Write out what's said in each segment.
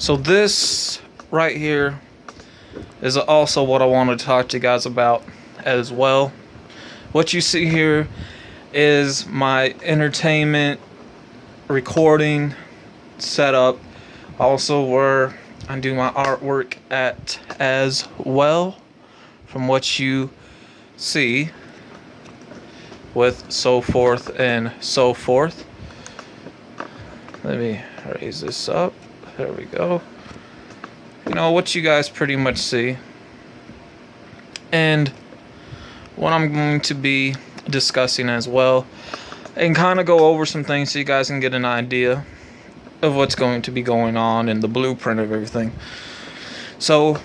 So this right here is also what I wanted to talk to you guys about as well. What you see here is my entertainment recording setup, also where I do my artwork at as well, from what you see with so forth and so forth. Let me raise this up. There we go. You know what you guys pretty much see. And what I'm going to be discussing as well, and kind of go over some things so you guys can get an idea of what's going to be going on and the blueprint of everything. So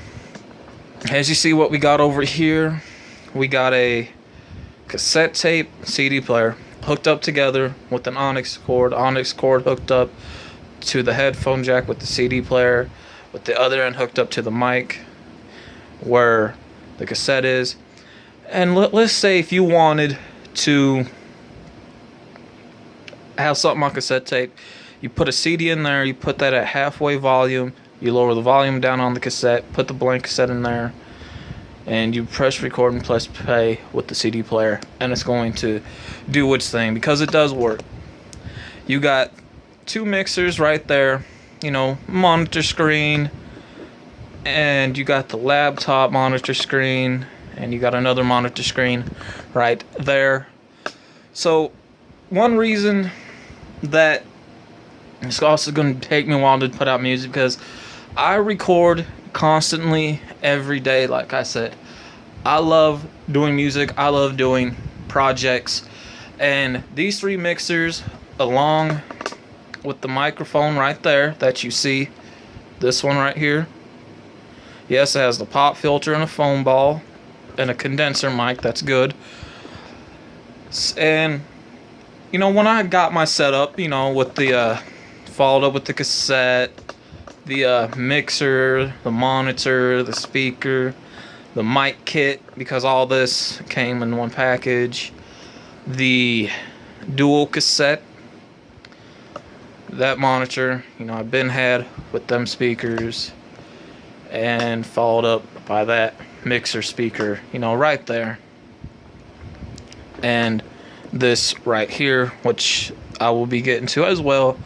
as you see what we got over here, we got a cassette tape CD player hooked up together with an Onyx cord hooked up to the headphone jack with the CD player, with the other end hooked up to the mic where the cassette is. And let's say if you wanted to have something on cassette tape, you put a CD in there, you put that at halfway volume, you lower the volume down on the cassette, put the blank cassette in there, and you press record and press play with the CD player, and it's going to do its thing, because it does work. You got two mixers right there, you know, monitor screen, and you got the laptop monitor screen, and you got another monitor screen right there. So one reason that it's also going to take me a while to put out music, because I record constantly every day. Like I said, I love doing music, I love doing projects, and these three mixers, along with the microphone right there that you see, this one right here, yes, it has the pop filter and a foam ball and a condenser mic. That's good. And you know, when I got my setup, you know, with the followed up with the cassette, the mixer, the monitor, the speaker, the mic kit, because all this came in one package, the dual cassette, that monitor, you know, I've been had with them speakers, and followed up by that mixer speaker, you know, right there, and this right here, which I will be getting to as well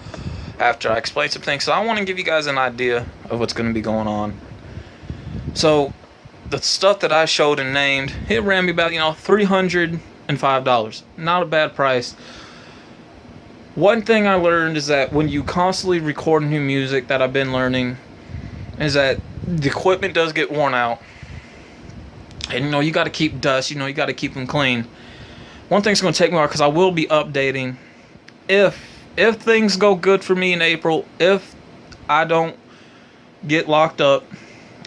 after I explain some things. So I want to give you guys an idea of what's going to be going on. So the stuff that I showed and named, it ran me about, you know, $305. Not a bad price. One thing I learned is that when you constantly record new music, that I've been learning, is that the equipment does get worn out. And you know, you got to keep dust, you know, you got to keep them clean. One thing's going to take me a while, because I will be updating. If things go good for me in April, if I don't get locked up,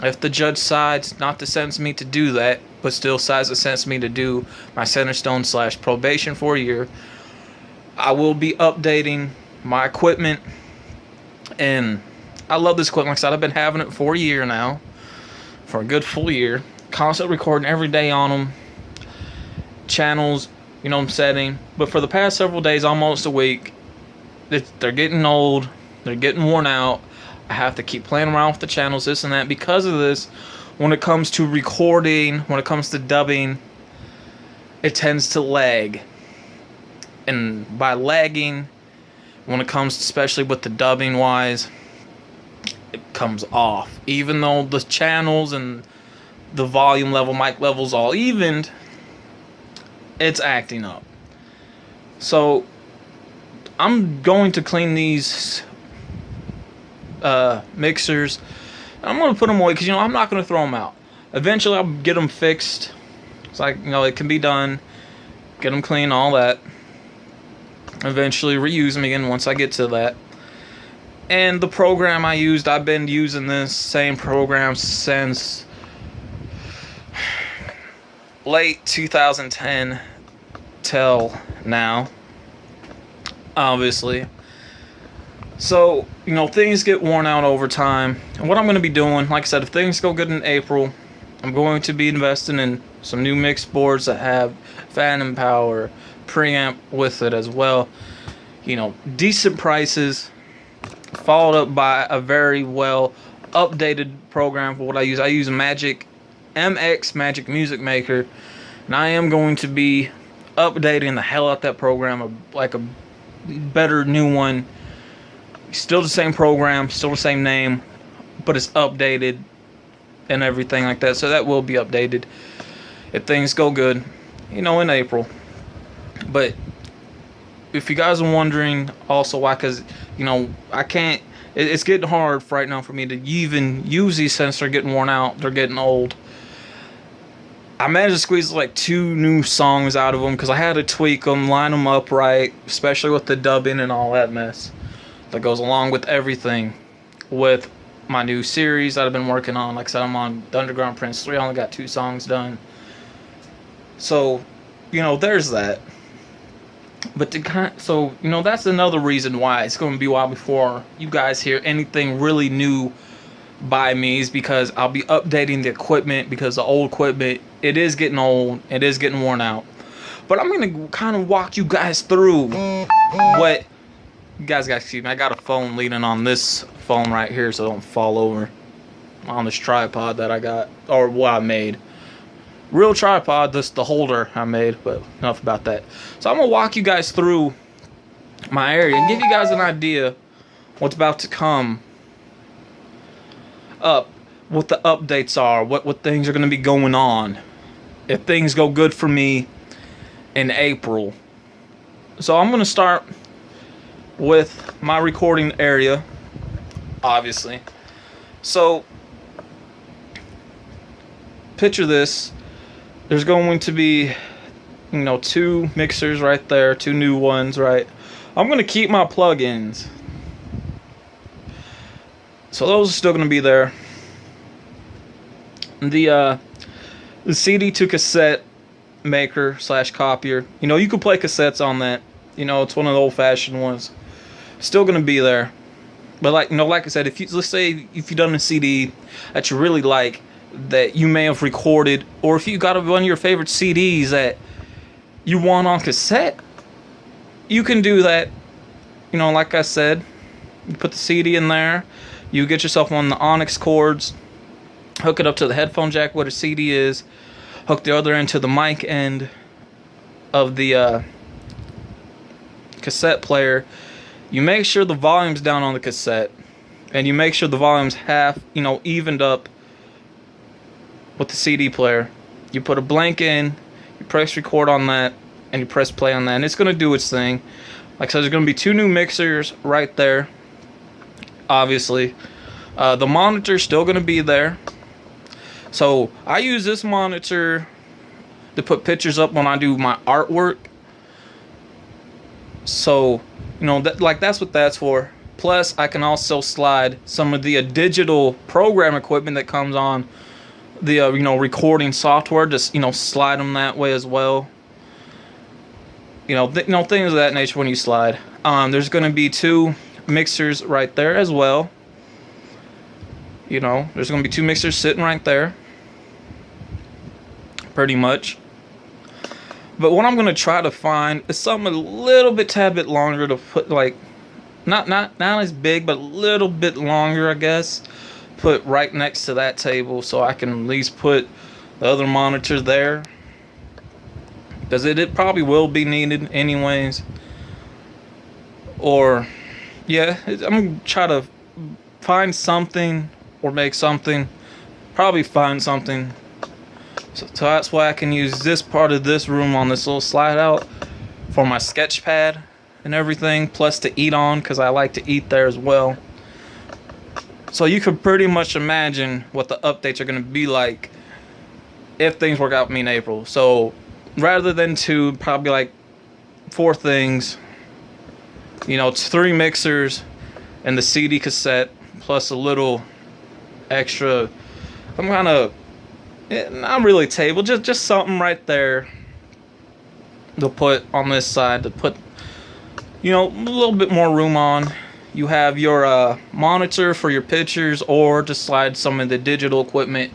if the judge decides not to sentence me to do that, but still decides to sentence me to do my Centerstone / probation for a year, I will be updating my equipment. And I love this equipment. Like I said, I've been having it for a year now, for a good full year, constantly recording every day on them, channels, you know, I'm setting. But for the past several days, almost a week, they're getting old, they're getting worn out. I have to keep playing around with the channels, this and that. Because of this, when it comes to recording, when it comes to dubbing, it tends to lag. And by lagging, when it comes, especially with the dubbing wise, it comes off. Even though the channels and the volume level, mic levels all evened, it's acting up. So I'm going to clean these mixers. I'm going to put them away, because, you know, I'm not going to throw them out. Eventually I'll get them fixed. It's like, you know, it can be done. Get them clean, all that. Eventually reuse them again once I get to that. And the program I used, I've been using this same program since late 2010 till now, obviously. So, you know, things get worn out over time. And what I'm going to be doing, like I said, if things go good in April, I'm going to be investing in some new mix boards that have phantom power, preamp with it as well. You know, decent prices, followed up by a very well updated program for what I use. I use Magic Music Maker, and I am going to be updating the hell out that program, like a better new one. Still the same program, still the same name, but it's updated and everything like that. So that will be updated if things go good, in April. But if you guys are wondering also why, because I can't, it's getting hard right now for me to even use these since they're getting worn out, they're getting old. I managed to squeeze like 2 new songs out of them because I had to tweak them, line them up right, especially with the dubbing and all that mess that goes along with everything with my new series that I've been working on. Like I said, I'm on the Underground Prince 3. I only got 2 songs done. So, there's that. But that's another reason why it's going to be a while before you guys hear anything really new by me, is because I'll be updating the equipment, because the old equipment, it is getting old, it is getting worn out. But I'm going to kind of walk you guys through what... You guys got to excuse me, I got a phone leaning on this phone right here so I don't fall over on this tripod that I got, or what I made. Real tripod, this the holder I made, but enough about that. So I'm going to walk you guys through my area and give you guys an idea what's about to come up, what the updates are, what things are going to be going on if things go good for me in April. So I'm going to start with my recording area, obviously. So picture this. There's going to be 2 mixers right there, 2 new ones, right? I'm going to keep my plugins, so those are still going to be there. The CD to cassette maker / copier, you can play cassettes on that. It's one of the old-fashioned ones. Still gonna be there, but like I said, let's say if you've done a CD that you really like, that you may have recorded, or if you got one of your favorite CDs that you want on cassette, you can do that. Like I said, you put the CD in there, you get yourself one of the Onyx cords, hook it up to the headphone jack where the CD is, hook the other end to the mic end of the cassette player. You make sure the volume's down on the cassette, and you make sure the volume's half, evened up with the CD player. You put a blank in, you press record on that, and you press play on that, and it's going to do its thing. Like I said, there's going to be 2 new mixers right there, obviously. The monitor's still going to be there. So I use this monitor to put pictures up when I do my artwork. So that's what that's for. Plus, I can also slide some of the digital program equipment that comes on the recording software. Just slide them that way as well. Things of that nature when you slide. There's going to be 2 mixers right there as well. There's going to be 2 mixers sitting right there, pretty much. But what I'm going to try to find is something a little bit, tad bit longer to put, like, not as big, but a little bit longer, I guess. Put right next to that table so I can at least put the other monitor there. Because it probably will be needed anyways. Or, yeah, I'm going to try to find something or make something. Probably find something. So that's why I can use this part of this room on this little slide out for my sketch pad and everything, plus to eat on, because I like to eat there as well. So you can pretty much imagine what the updates are going to be like if things work out for me in April. So rather than 2, probably like 4 things. It's 3 mixers and the CD cassette, plus a little extra. I'm kind of, not really table, just something right there to put on this side to put, a little bit more room on. You have your monitor for your pictures, or to slide some of the digital equipment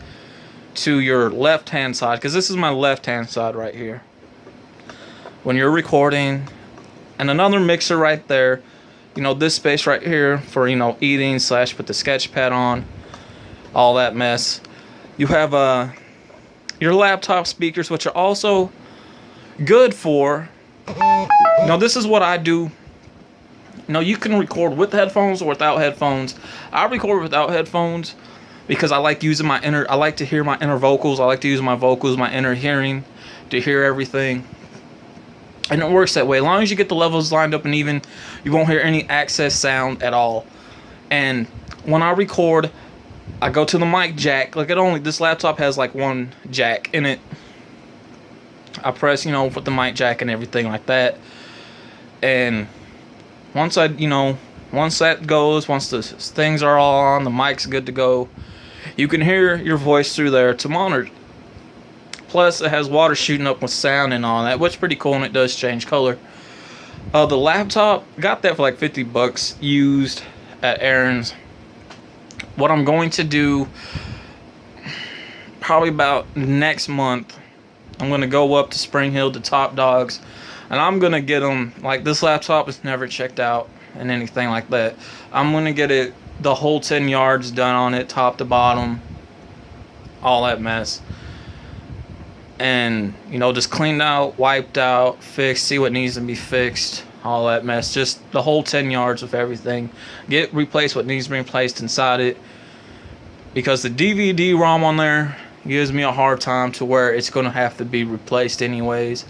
to your left hand side, because this is my left hand side right here when you're recording. And another mixer right there this space right here for, eating / put the sketch pad on, all that mess. You have your laptop speakers, which are also good for, this is what I do. You can record with headphones or without headphones. I record without headphones because I like using I like to hear my inner vocals. I like to use my vocals, my inner hearing, to hear everything. And it works that way. As long as you get the levels lined up and even, you won't hear any excess sound at all. And when I record, I go to the mic jack. Like, this laptop has like one jack in it. I press, with the mic jack and everything like that. And once that goes, once the things are all on, the mic's good to go, you can hear your voice through there to monitor. Plus, it has water shooting up with sound and all that, which is pretty cool, and it does change color. The laptop, got that for like $50 used at Aaron's. What I'm going to do, probably about next month, I'm going to go up to Spring Hill to Top Dogs, and I'm going to get them, like, this laptop is never checked out and anything like that. I'm going to get it, the whole 10 yards done on it, top to bottom, all that mess. And, just cleaned out, wiped out, fixed, see what needs to be fixed, all that mess. Just the whole 10 yards of everything. Replace what needs to be replaced inside it. Because the DVD-ROM on there gives me a hard time to where it's going to have to be replaced anyways.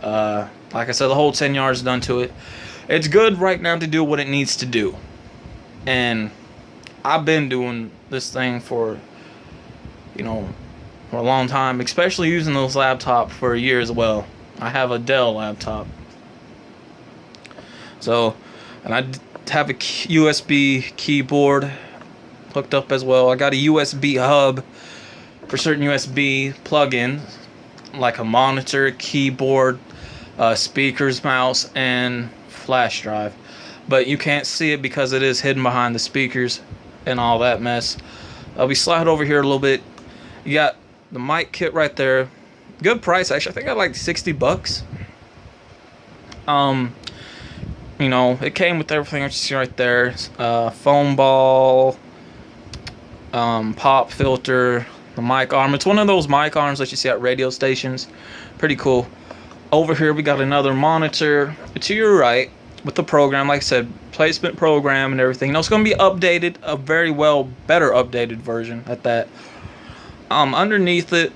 Like I said, the whole 10 yards done to it. It's good right now to do what it needs to do. And I've been doing this thing for a long time, especially using those laptops for a year as well. I have a Dell laptop. So, and I have a USB keyboard hooked up as well. I got a USB hub for certain USB plugins, like a monitor, keyboard, speakers, mouse, and flash drive. But you can't see it because it is hidden behind the speakers and all that mess. We slide over here a little bit. You got the mic kit right there. Good price, actually. I think I like $60. It came with everything that you see right there. Foam ball, pop filter, the mic arm. It's one of those mic arms that you see at radio stations. Pretty cool. Over here we got another monitor to your right with the program, like I said, placement program and everything. It's going to be updated, a very better updated version at that. Underneath it,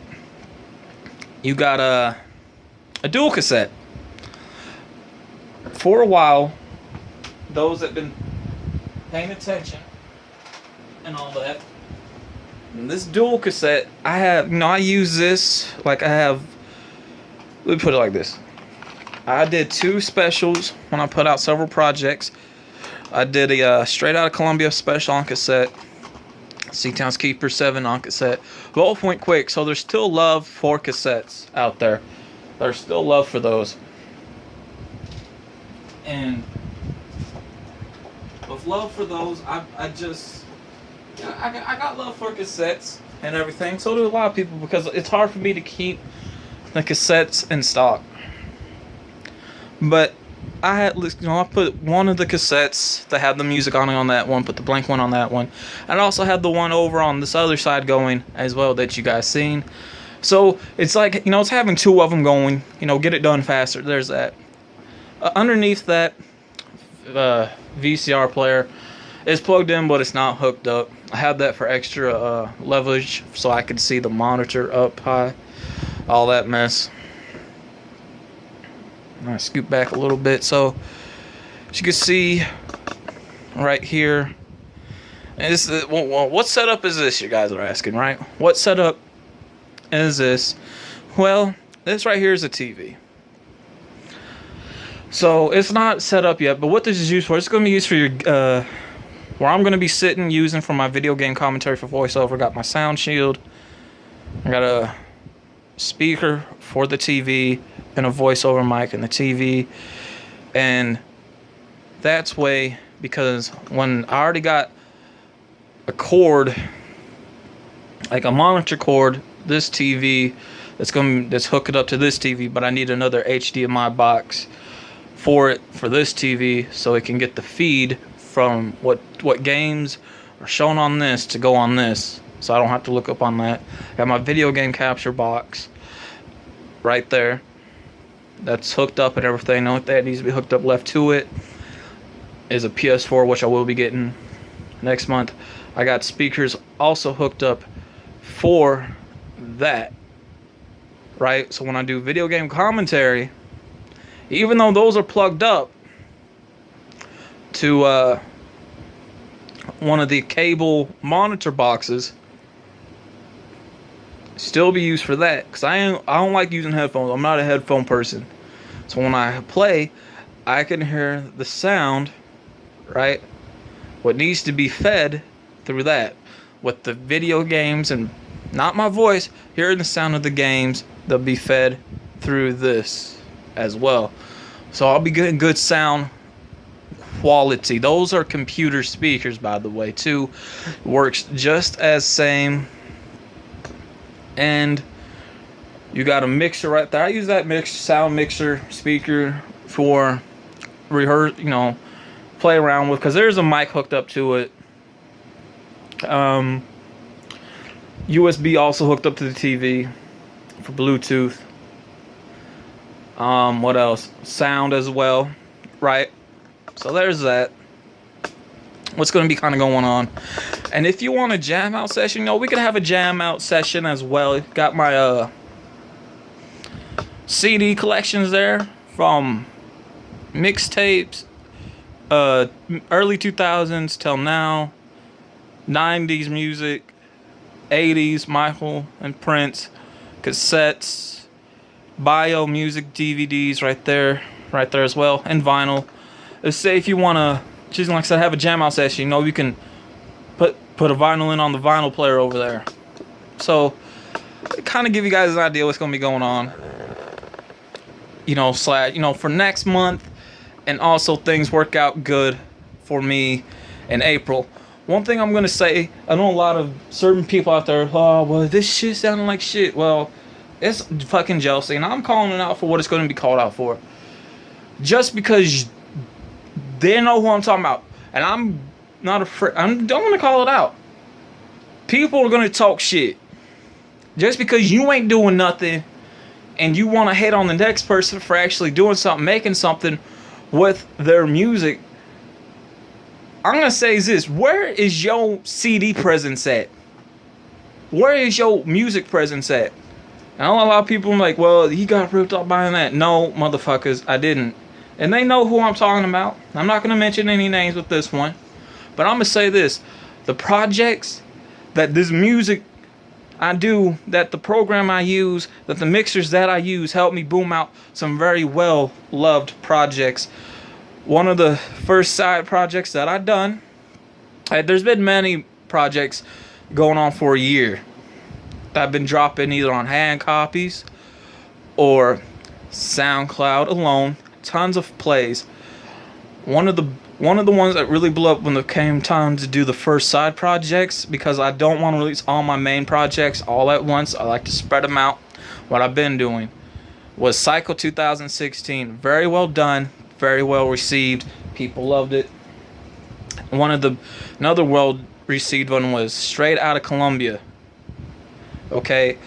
you got a dual cassette. For a while, those that have been paying attention and all that, and this dual cassette, I use this, like I have, let me put it like this. I did 2 specials when I put out several projects. I did a Straight Outta Columbia special on cassette. C-Town's Keeper 7 on cassette. Both went quick, so there's still love for cassettes out there. There's still love for those. And with love for those, I got love for cassettes and everything. So do a lot of people, because it's hard for me to keep the cassettes in stock. But I put one of the cassettes that had the music on that one, put the blank one on that one, and I also had the one over on this other side going as well that you guys seen. So it's like, it's having 2 of them going, get it done faster. There's that. Underneath that VCR player is plugged in, but it's not hooked up. I had that for extra leverage so I could see the monitor up high, all that mess. I scoot back a little bit, so as you can see right here, and what setup is this, you guys are asking, right? What setup is this? Well, this right here is a TV. So it's not set up yet, but what this is used for, it's going to be used for your where I'm going to be sitting using for my video game commentary for voiceover. Got my sound shield, I got a speaker for the TV and a voiceover mic in the TV. And that's way, because when I already got a cord, like a monitor cord, this TV that's hooked up to this TV, but I need another HDMI box for this TV, so it can get the feed from what games are shown on this to go on this, so I don't have to look up on that. Got my video game capture box right there. That's hooked up and everything. The only thing that needs to be hooked up left to it is a PS4, which I will be getting next month. I got speakers also hooked up for that, right? So when I do video game commentary, even though those are plugged up to one of the cable monitor boxes, still be used for that, because I don't like using headphones. I'm not a headphone person. So when I play, I can hear the sound, right? What needs to be fed through that. With the video games and not my voice, hearing the sound of the games, they'll be fed through this as well. So I'll be getting good sound quality. Those are computer speakers, by the way, too. Works just as same. And you got a mixer right there. I use that sound mixer speaker for rehearse, play around with, because there's a mic hooked up to it. USB also hooked up to the TV for Bluetooth. What else? Sound as well, right? So there's that. What's going to be kind of going on. And if you want a jam out session, we could have a jam out session as well. Got my CD collections there from mixtapes, early 2000s till now, 90s music, 80s Michael and Prince, cassettes, bio music DVDs right there as well, and vinyl. Let's say if you want to, just like I said, have a jam out session, you can put a vinyl in on the vinyl player over there. So kind of give you guys an idea what's going to be going on, for next month, and also things work out good for me in April. One thing I'm going to say, I know a lot of certain people out there, oh, well, this shit sounding like shit. Well, it's fucking jealousy, and I'm calling it out for what it's going to be called out for. Just because they know who I'm talking about, and I'm not afraid, I'm going to call it out. People are going to talk shit. Just because you ain't doing nothing, and you want to hate on the next person for actually doing something, making something with their music, I'm going to say is this: where is your CD presence at? Where is your music presence at? And I know a lot of people are like, well, he got ripped off buying that. No, motherfuckers, I didn't. And they know who I'm talking about. I'm not going to mention any names with this one. But I'm going to say this. The projects that this music I do, that the program I use, that the mixers that I use help me boom out some very well-loved projects. One of the first side projects that I've done, there's been many projects going on for a year. I've been dropping either on hand copies or SoundCloud alone. Tons of plays. One of the ones that really blew up when it came time to do the first side projects, because I don't want to release all my main projects all at once. I like to spread them out. What I've been doing was Cycle 2016. Very well done. Very well received. People loved it. Another well received one was Straight Outta Colombia. Okay.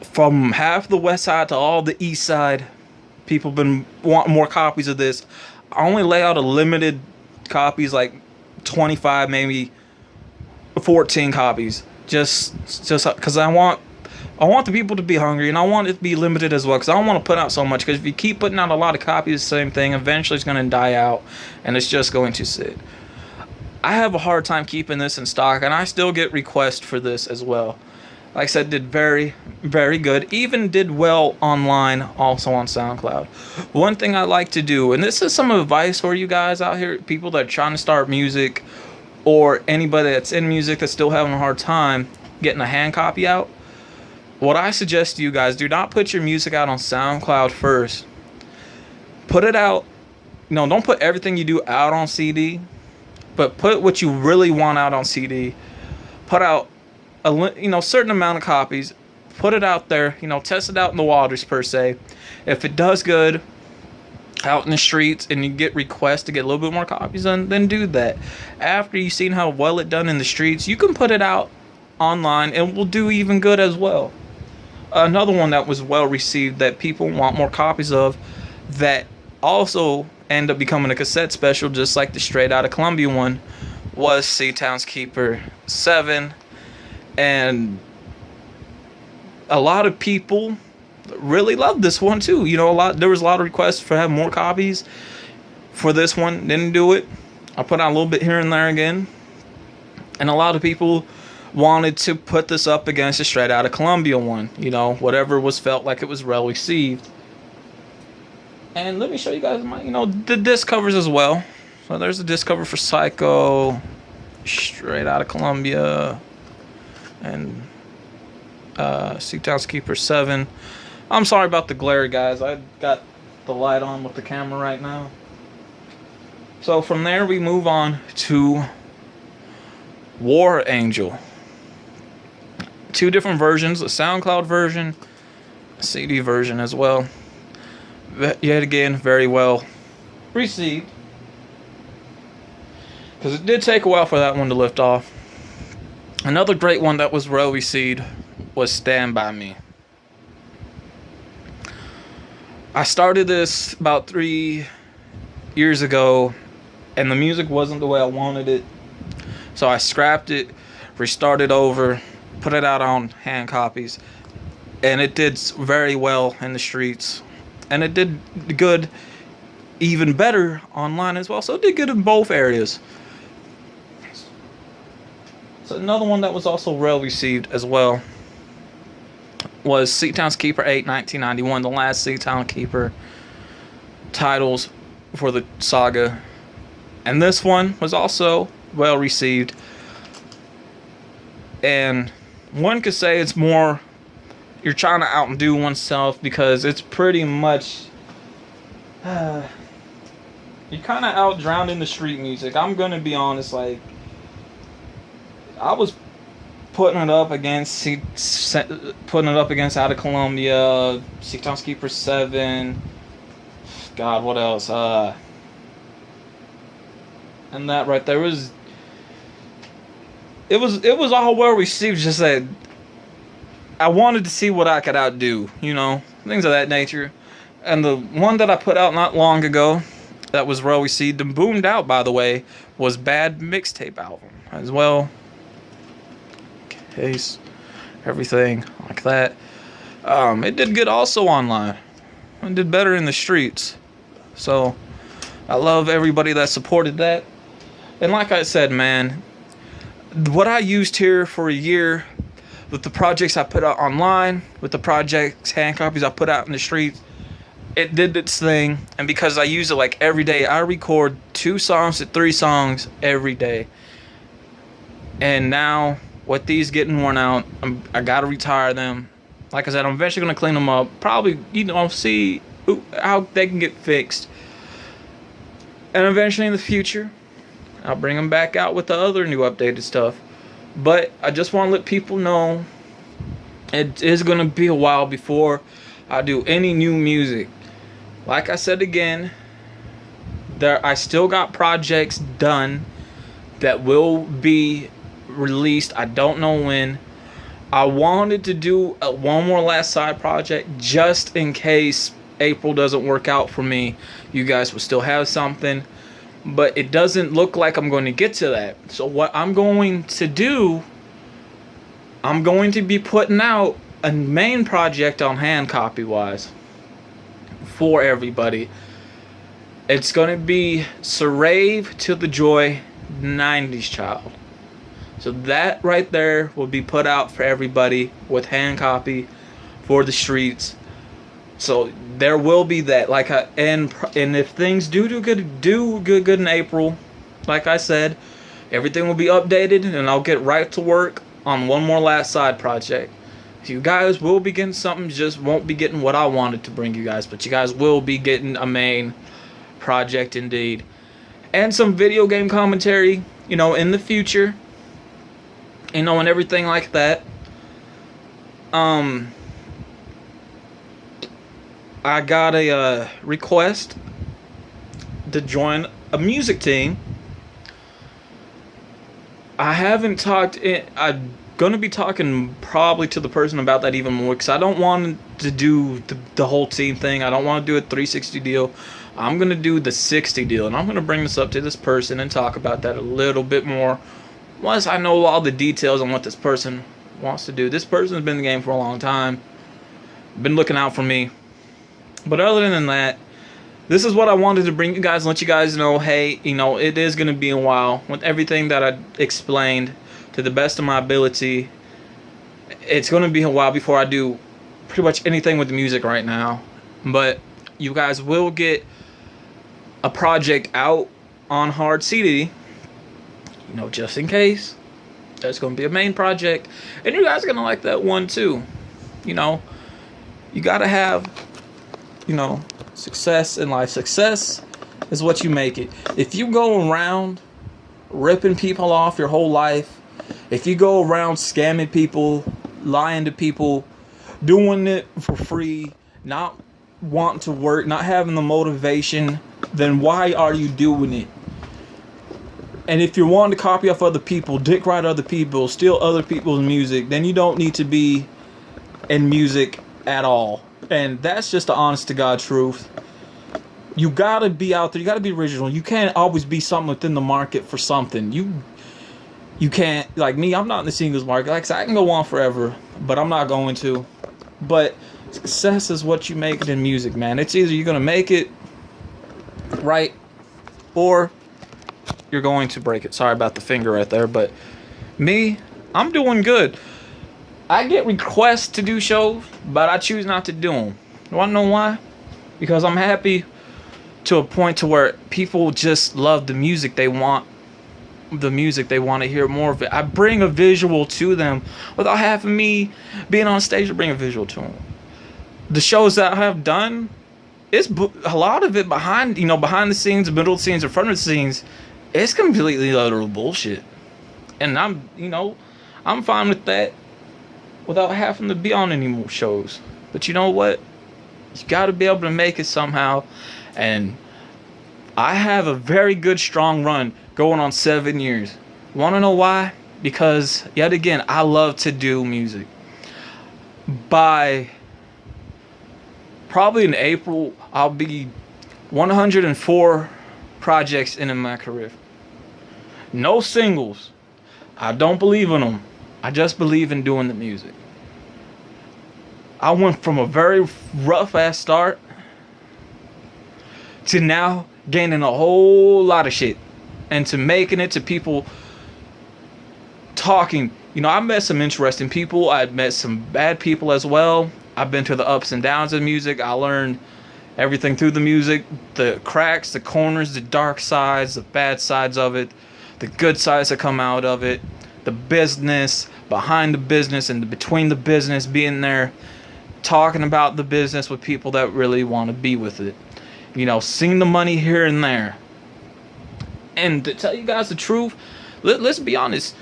From half the west side to all the east side, people been wanting more copies of this. I only lay out a limited copies, like 25, maybe 14 copies, just because I want the people to be hungry, and I want it to be limited as well, because I don't want to put out so much, because if you keep putting out a lot of copies of the same thing, eventually it's going to die out, and it's just going to sit. I have a hard time keeping this in stock, and I still get requests for this as well. Like I said, did very, very good. Even did well online, also on SoundCloud. One thing I like to do, and this is some advice for you guys out here, people that are trying to start music, or anybody that's in music that's still having a hard time getting a hand copy out. What I suggest to you guys, do not put your music out on SoundCloud first. Put it out, don't put everything you do out on CD, but put what you really want out on CD. Put out a certain amount of copies. put it out there, test it out in the waters per se. If it does good out in the streets and you get requests to get a little bit more copies, then do that. After you've seen how well it done in the streets, you can put it out online and will do even good as well. Another one that was well received that people want more copies of, that also end up becoming a cassette special just like the Straight Outta Columbia one, was C-Town's Keeper 7. And a lot of people really loved this one too. There was a lot of requests for having more copies for this one. Didn't do it. I put out a little bit here and there again. And a lot of people wanted to put this up against the Straight Outta Columbia one. Whatever was felt like it was well received. And let me show you guys my, the disc covers as well. So there's the disc cover for Psycho, Straight Outta Columbia, and C-Town's Keeper 7. I'm sorry about the glare, guys. I got the light on with the camera right now. So from there we move on to War Angel. 2 different versions, a SoundCloud version, a CD version as well. Yet again, very well received. Because it did take a while for that one to lift off. Another great one that was well received was Stand By Me. I started this about 3 years ago, and the music wasn't the way I wanted it. So I scrapped it, restarted over, put it out on hand copies, and it did very well in the streets. And it did good, even better online as well. So it did good in both areas. So another one that was also well received as well was C-Town's Keeper 8, 1991, the last C-Town Keeper titles for the saga. And this one was also well received. And one could say it's more, you're trying to outdo oneself, because it's pretty much you're kind of out drowning the street music. I'm gonna be honest, like, I was putting it up against Out of Columbia, C-Town's Keeper 7, God, what else, and that right there was, it was all well received, just that I wanted to see what I could outdo, things of that nature. And the one that I put out not long ago that was well received and boomed out, by the way, was Bad Mixtape Album as well. Case, everything like that. It did good also online. It did better in the streets. So I love everybody that supported that. And like I said, man, what I used here for a year, with the projects I put out online, with the projects, hand copies I put out in the streets, it did its thing. And because I use it like every day, I record 2 songs to 3 songs every day. And now, with these getting worn out, I gotta retire them. Like I said, I'm eventually gonna clean them up. Probably, see how they can get fixed. And eventually in the future, I'll bring them back out with the other new updated stuff. But I just want to let people know it is going to be a while before I do any new music. Like I said again, I still got projects done that will be released. I don't know when. I wanted to do one more last side project just in case April doesn't work out for me. You guys will still have something. But it doesn't look like I'm going to get to that. So what I'm going to do, I'm going to be putting out a main project on hand copy wise for everybody. It's going to be Serave to the Joy 90s Child. So that right there will be put out for everybody with hand copy for the streets. So there will be that, and if things do good in April, like I said, everything will be updated, and I'll get right to work on one more last side project. You guys will be getting something, just won't be getting what I wanted to bring you guys, but you guys will be getting a main project indeed, and some video game commentary, in the future, and everything like that. Um, I got a request to join a music team. I haven't talked. I'm gonna be talking probably to the person about that even more because I don't want to do the whole team thing. I don't want to do a 360 deal. I'm gonna do the 60 deal, and I'm gonna bring this up to this person and talk about that a little bit more once I know all the details on what this person wants to do. This person's been in the game for a long time, been looking out for me. But other than that, this is what I wanted to bring you guys and let you guys know, hey, it is going to be a while. With everything that I explained to the best of my ability, it's going to be a while before I do pretty much anything with the music right now. But you guys will get a project out on hard CD, just in case. There's going to be a main project. And you guys are going to like that one too. You got to have, success in life. Success is what you make it. If you go around ripping people off your whole life, if you go around scamming people, lying to people, doing it for free, not wanting to work, not having the motivation, then why are you doing it? And if you're wanting to copy off other people, dick ride other people, steal other people's music, then you don't need to be in music at all. And that's just the honest to God truth. You gotta be out there. You gotta be original. You can't always be something within the market for something. You can't, like me, I'm not in the singles market. Like I said, I can go on forever, but I'm not going to. But success is what you make it in music, man. It's either you're gonna make it right or you're going to break it. Sorry about the finger right there, but me, I'm doing good. I get requests to do shows, but I choose not to do them. You want to know why? Because I'm happy to a point to where people just love the music. They want the music. They want to hear more of it. I bring a visual to them without having me being on stage to bring a visual to them. The shows that I have done, it's a lot of it behind the scenes, the middle of the scenes, in front of the scenes. It's completely utter bullshit. And I'm fine with that without having to be on any more shows. But you know what? You got to be able to make it somehow. And I have a very good, strong run going on 7 years. Want to know why? Because, yet again, I love to do music. By probably in April, I'll be 104 projects in my career. No singles. I don't believe in them. I just believe in doing the music. I went from a very rough ass start to now gaining a whole lot of shit and to making it to people talking. I met some interesting people. I met some bad people as well. I've been to the ups and downs of music. I learned everything through the music, the cracks, the corners, the dark sides, the bad sides of it, the good sides that come out of it, the business, behind the business, and between the business, being there, talking about the business with people that really want to be with it. Seeing the money here and there. And to tell you guys the truth, let's be honest,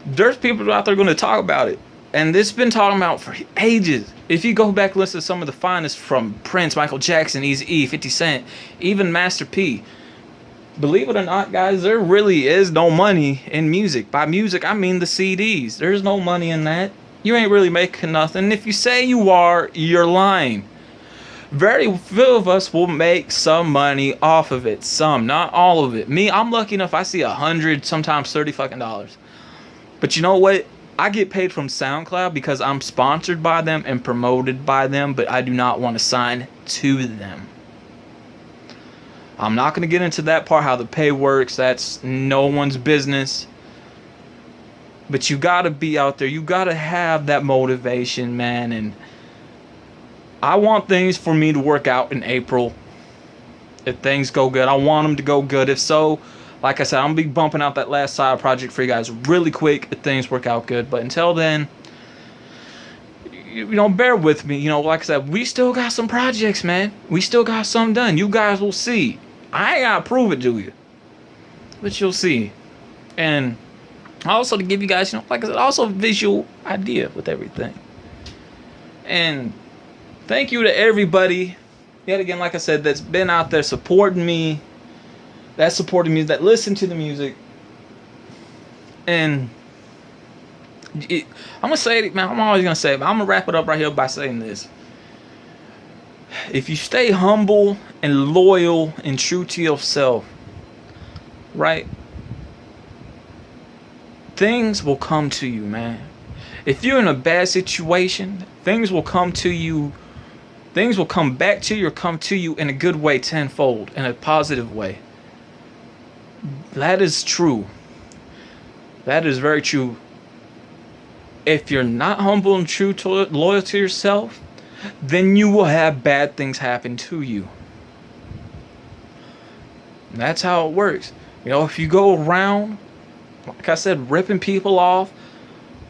there's people out there going to talk about it. And this has been talking about for ages. If you go back and listen to some of the finest from Prince, Michael Jackson, Eazy-E, 50 Cent, even Master P, believe it or not, guys, there really is no money in music. By music, I mean the CDs. There's no money in that. You ain't really making nothing. If you say you are, you're lying. Very few of us will make some money off of it. Some, not all of it. Me, I'm lucky enough I see $100, sometimes $30 fucking dollars. But you know what? I get paid from SoundCloud because I'm sponsored by them and promoted by them, but I do not want to sign to them. I'm not going to get into that part, how the pay works. That's no one's business. But you got to be out there. You got to have that motivation, man. And I want things for me to work out in April. If things go good, I want them to go good. If so, like I said, I'm going to be bumping out that last side project for you guys really quick if things work out good. But until then, bear with me. Like I said, we still got some projects, man. We still got some done. You guys will see. I ain't got to prove it to you. But you'll see. And also to give you guys, like I said, also a visual idea with everything. And thank you to everybody, yet again, like I said, that's been out there supporting me, that listened to the music. And I'm gonna say it, man. I'm always gonna say it, but I'm gonna wrap it up right here by saying this. If you stay humble and loyal and true to yourself, right, things will come to you, man. If you're in a bad situation, things will come to you. Things will come back to you or come to you in a good way, tenfold, in a positive way. That is true. That is very true. If you're not humble and true to loyal to yourself, then you will have bad things happen to you. And that's how it works. You know, if you go around, like I said, ripping people off,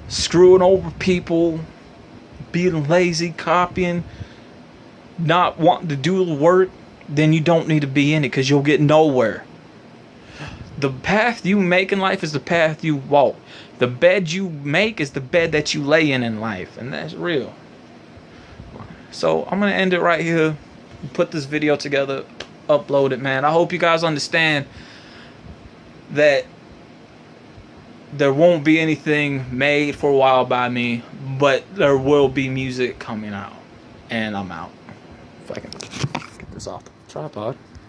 screwing over people, being lazy, copying, not wanting to do the work, then you don't need to be in it, because you'll get nowhere. The path you make in life is the path you walk. The bed you make is the bed that you lay in life. And that's real. So I'm going to end it right here. Put this video together. Upload it, man. I hope you guys understand that there won't be anything made for a while by me. But there will be music coming out. And I'm out. If I can get this off the tripod.